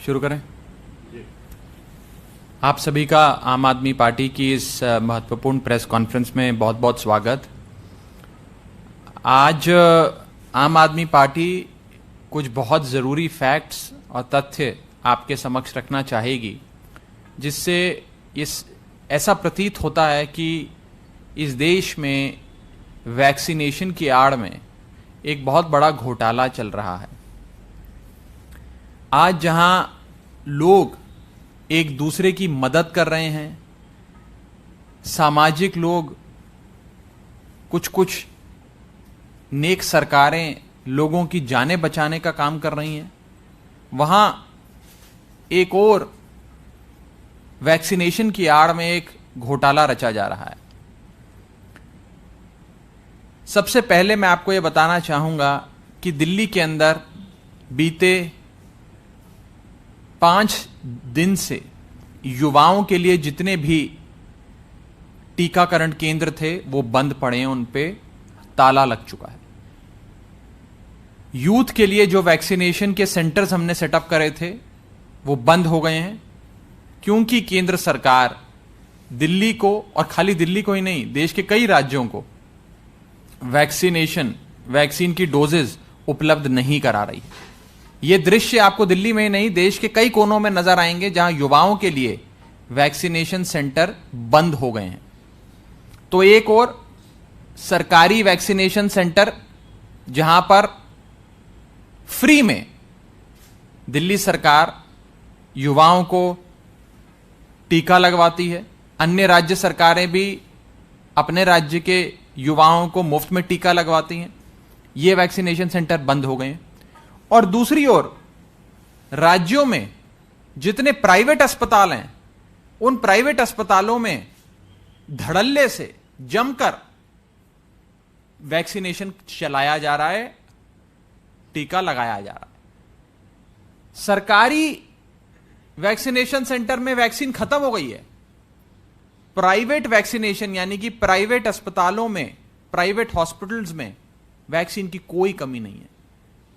शुरू करें। आप सभी का आम आदमी पार्टी की इस महत्वपूर्ण प्रेस कॉन्फ्रेंस में बहुत बहुत स्वागत। आज आम आदमी पार्टी कुछ बहुत ज़रूरी फैक्ट्स और तथ्य आपके समक्ष रखना चाहेगी, जिससे ऐसा प्रतीत होता है कि इस देश में वैक्सीनेशन की आड़ में एक बहुत बड़ा घोटाला चल रहा है। आज जहां लोग एक दूसरे की मदद कर रहे हैं, सामाजिक लोग, कुछ नेक सरकारें लोगों की जानें बचाने का काम कर रही हैं, वहां एक और वैक्सीनेशन की आड़ में एक घोटाला रचा जा रहा है। सबसे पहले मैं आपको यह बताना चाहूंगा कि दिल्ली के अंदर बीते 5 दिन से युवाओं के लिए जितने भी टीकाकरण केंद्र थे वो बंद पड़े हैं, उन पे ताला लग चुका है। यूथ के लिए जो वैक्सीनेशन के सेंटर्स हमने सेटअप करे थे वो बंद हो गए हैं, क्योंकि केंद्र सरकार दिल्ली को, और खाली दिल्ली को ही नहीं, देश के कई राज्यों को वैक्सीन की डोजेज उपलब्ध नहीं करा रही। यह दृश्य आपको दिल्ली में ही नहीं, देश के कई कोनों में नजर आएंगे, जहां युवाओं के लिए वैक्सीनेशन सेंटर बंद हो गए हैं। तो एक और सरकारी वैक्सीनेशन सेंटर जहां पर फ्री में दिल्ली सरकार युवाओं को टीका लगवाती है, अन्य राज्य सरकारें भी अपने राज्य के युवाओं को मुफ्त में टीका लगवाती हैं, ये वैक्सीनेशन सेंटर बंद हो गए हैं। और दूसरी ओर राज्यों में जितने प्राइवेट अस्पताल हैं, उन प्राइवेट अस्पतालों में धड़ल्ले से जमकर वैक्सीनेशन चलाया जा रहा है, टीका लगाया जा रहा है। सरकारी वैक्सीनेशन सेंटर में वैक्सीन खत्म हो गई है। प्राइवेट वैक्सीनेशन यानी कि प्राइवेट अस्पतालों में, प्राइवेट हॉस्पिटल्स में वैक्सीन की कोई कमी नहीं है।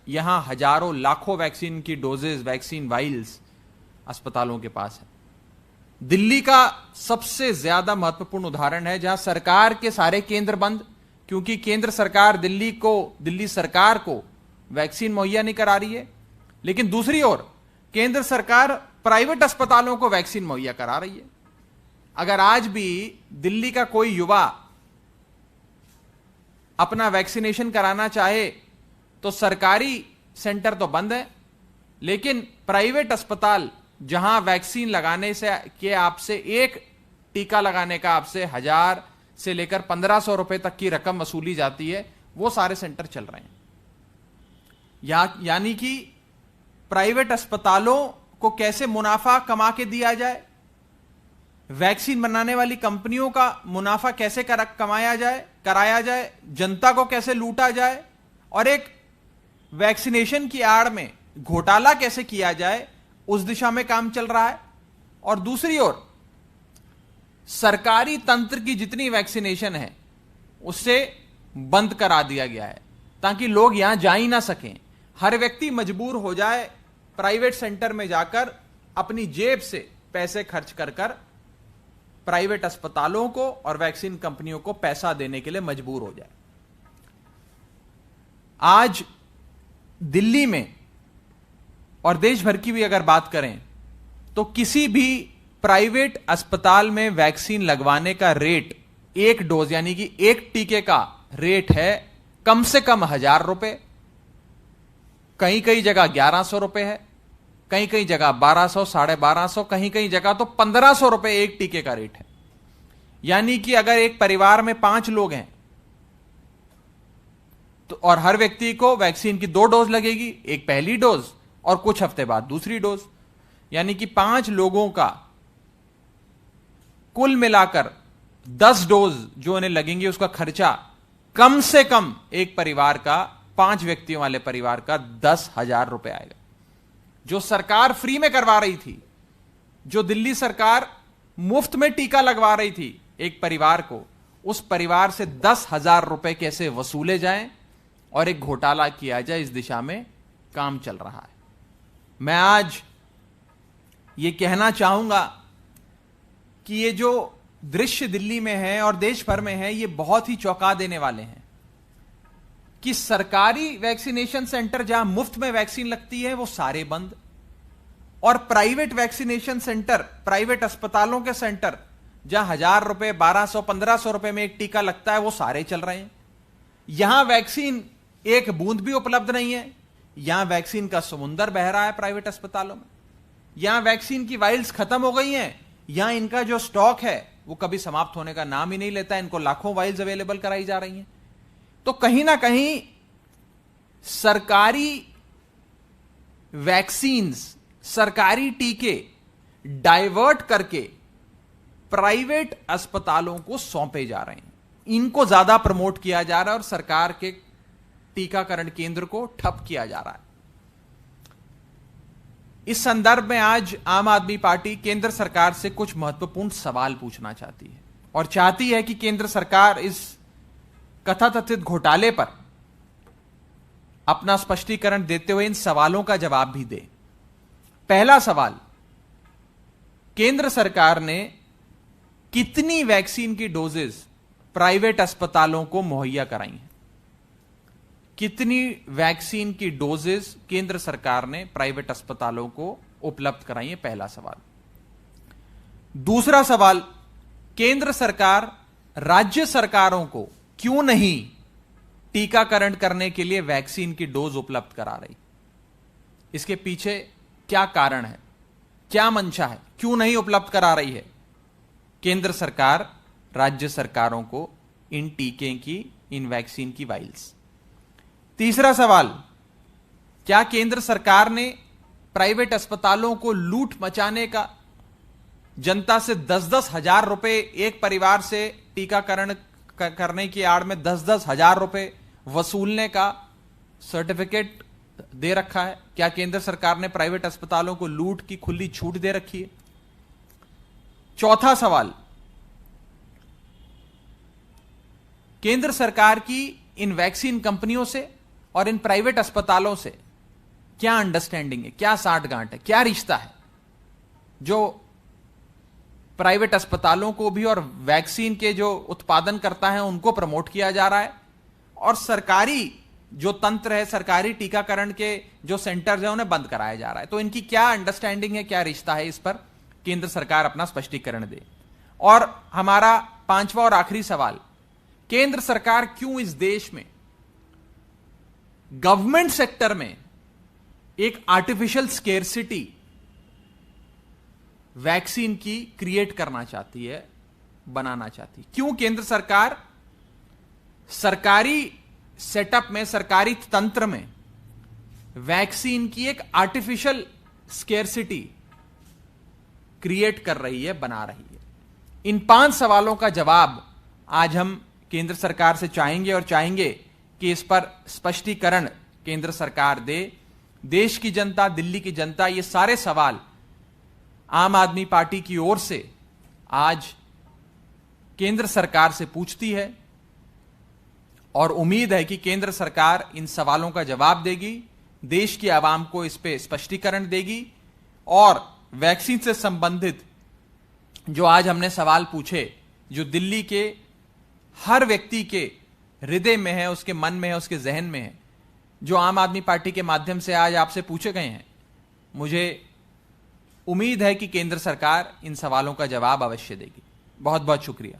यहां हजारों लाखों वैक्सीन की डोजेज, वैक्सीन वाइल्स अस्पतालों के पास है। दिल्ली का सबसे ज्यादा महत्वपूर्ण उदाहरण है, जहां सरकार के सारे केंद्र बंद, क्योंकि केंद्र सरकार दिल्ली सरकार को वैक्सीन मुहैया नहीं करा रही है, लेकिन दूसरी ओर केंद्र सरकार प्राइवेट अस्पतालों को वैक्सीन मुहैया करा रही है। अगर आज भी दिल्ली का कोई युवा अपना वैक्सीनेशन कराना चाहे तो सरकारी सेंटर तो बंद है, लेकिन प्राइवेट अस्पताल जहां वैक्सीन लगाने से आपसे एक टीका लगाने का आपसे 1000 से लेकर 1500 रुपए तक की रकम वसूली जाती है, वो सारे सेंटर चल रहे हैं। यानी कि प्राइवेट अस्पतालों को कैसे मुनाफा कमा के दिया जाए, वैक्सीन बनाने वाली कंपनियों का मुनाफा कैसे कराया जाए, जनता को कैसे लूटा जाए, और एक वैक्सीनेशन की आड़ में घोटाला कैसे किया जाए, उस दिशा में काम चल रहा है। और दूसरी ओर सरकारी तंत्र की जितनी वैक्सीनेशन है उससे बंद करा दिया गया है, ताकि लोग यहां जा ही ना सकें। हर व्यक्ति मजबूर हो जाए प्राइवेट सेंटर में जाकर अपनी जेब से पैसे खर्च कर प्राइवेट अस्पतालों को और वैक्सीन कंपनियों को पैसा देने के लिए मजबूर हो जाए। आज दिल्ली में और देश भर की भी अगर बात करें तो किसी भी प्राइवेट अस्पताल में वैक्सीन लगवाने का रेट, एक डोज यानी कि एक टीके का रेट है कम से कम 1000 रुपए, कहीं कहीं जगह 1100 रुपए है, कहीं कहीं जगह 1200, 1250, कहीं कहीं जगह तो 1500 रुपए एक टीके का रेट है। यानी कि अगर एक परिवार में 5 लोग हैं तो और हर व्यक्ति को वैक्सीन की 2 डोज लगेगी, एक पहली डोज और कुछ हफ्ते बाद दूसरी डोज, यानी कि 5 लोगों का कुल मिलाकर 10 डोज जो उन्हें लगेंगे, उसका खर्चा कम से कम एक परिवार का, 5 व्यक्तियों वाले परिवार का 10,000 रुपए आएगा। जो सरकार फ्री में करवा रही थी, जो दिल्ली सरकार मुफ्त में टीका लगवा रही थी एक परिवार को, उस परिवार से 10,000 रुपए कैसे वसूले जाएं और एक घोटाला किया जाए, इस दिशा में काम चल रहा है। मैं आज यह कहना चाहूंगा कि ये जो दृश्य दिल्ली में है और देश भर में है, ये बहुत ही चौंका देने वाले हैं कि सरकारी वैक्सीनेशन सेंटर जहां मुफ्त में वैक्सीन लगती है वो सारे बंद, और प्राइवेट वैक्सीनेशन सेंटर, प्राइवेट अस्पतालों के सेंटर जहां 1000 रुपए, 1200, 1500 रुपए में एक टीका लगता है, वो सारे चल रहे हैं। यहां वैक्सीन एक बूंद भी उपलब्ध नहीं है। यहां वैक्सीन का समुंदर बह रहा है प्राइवेट अस्पतालों में। यहां वैक्सीन की वाइल्स खत्म हो गई हैं। यहां इनका जो स्टॉक है वो कभी समाप्त होने का नाम ही नहीं लेता। इनको लाखों वाइल्स अवेलेबल कराई जा रही हैं। तो कहीं ना कहीं सरकारी वैक्सीन्स, सरकारी टीके डाइवर्ट करके प्राइवेट अस्पतालों को सौंपे जा रहे हैं। इनको ज्यादा प्रमोट किया जा रहा है और सरकार के टीकाकरण केंद्र को ठप किया जा रहा है। इस संदर्भ में आज आम आदमी पार्टी केंद्र सरकार से कुछ महत्वपूर्ण सवाल पूछना चाहती है और चाहती है कि केंद्र सरकार इस कथाकथित घोटाले पर अपना स्पष्टीकरण देते हुए इन सवालों का जवाब भी दे। पहला सवाल, केंद्र सरकार ने कितनी वैक्सीन की डोजेस प्राइवेट अस्पतालों को मुहैया कराई हैं? कितनी वैक्सीन की डोजेस केंद्र सरकार ने प्राइवेट अस्पतालों को उपलब्ध कराई है? पहला सवाल। दूसरा सवाल, केंद्र सरकार राज्य सरकारों को क्यों नहीं टीकाकरण करने के लिए वैक्सीन की डोज उपलब्ध करा रही? इसके पीछे क्या कारण है, क्या मंशा है, क्यों नहीं उपलब्ध करा रही है केंद्र सरकार राज्य सरकारों को इन टीके की, इन वैक्सीन की वाइल्स? तीसरा सवाल, क्या केंद्र सरकार ने प्राइवेट अस्पतालों को लूट मचाने का, जनता से 10-10 हजार रुपए, एक परिवार से टीकाकरण करने की आड़ में 10-10 हजार रुपए वसूलने का सर्टिफिकेट दे रखा है? क्या केंद्र सरकार ने प्राइवेट अस्पतालों को लूट की खुली छूट दे रखी है? चौथा सवाल, केंद्र सरकार की इन वैक्सीन कंपनियों से और इन प्राइवेट अस्पतालों से क्या अंडरस्टैंडिंग है, क्या साठगांठ है, क्या रिश्ता है जो प्राइवेट अस्पतालों को भी और वैक्सीन के जो उत्पादन करता है उनको प्रमोट किया जा रहा है, और सरकारी जो तंत्र है, सरकारी टीकाकरण के जो सेंटर्स हैं उन्हें बंद कराया जा रहा है? तो इनकी क्या अंडरस्टैंडिंग है, क्या रिश्ता है, इस पर केंद्र सरकार अपना स्पष्टीकरण दे। और हमारा पांचवा और आखिरी सवाल, केंद्र सरकार क्यों इस देश में गवर्नमेंट सेक्टर में एक आर्टिफिशियल स्केर्सिटी वैक्सीन की क्रिएट करना चाहती है, बनाना चाहती है? क्यों केंद्र सरकार सरकारी सेटअप में, सरकारी तंत्र में वैक्सीन की एक आर्टिफिशियल स्केर्सिटी क्रिएट कर रही है, बना रही है? इन 5 सवालों का जवाब आज हम केंद्र सरकार से चाहेंगे और चाहेंगे कि इस पर स्पष्टीकरण केंद्र सरकार दे। देश की जनता, दिल्ली की जनता ये सारे सवाल आम आदमी पार्टी की ओर से आज केंद्र सरकार से पूछती है और उम्मीद है कि केंद्र सरकार इन सवालों का जवाब देगी, देश की आवाम को इस पे स्पष्टीकरण देगी और वैक्सीन से संबंधित जो आज हमने सवाल पूछे, जो दिल्ली के हर व्यक्ति के हृदय में है, उसके मन में है, उसके जहन में है, जो आम आदमी पार्टी के माध्यम से आज आपसे पूछे गए हैं, मुझे उम्मीद है कि केंद्र सरकार इन सवालों का जवाब अवश्य देगी। बहुत बहुत शुक्रिया।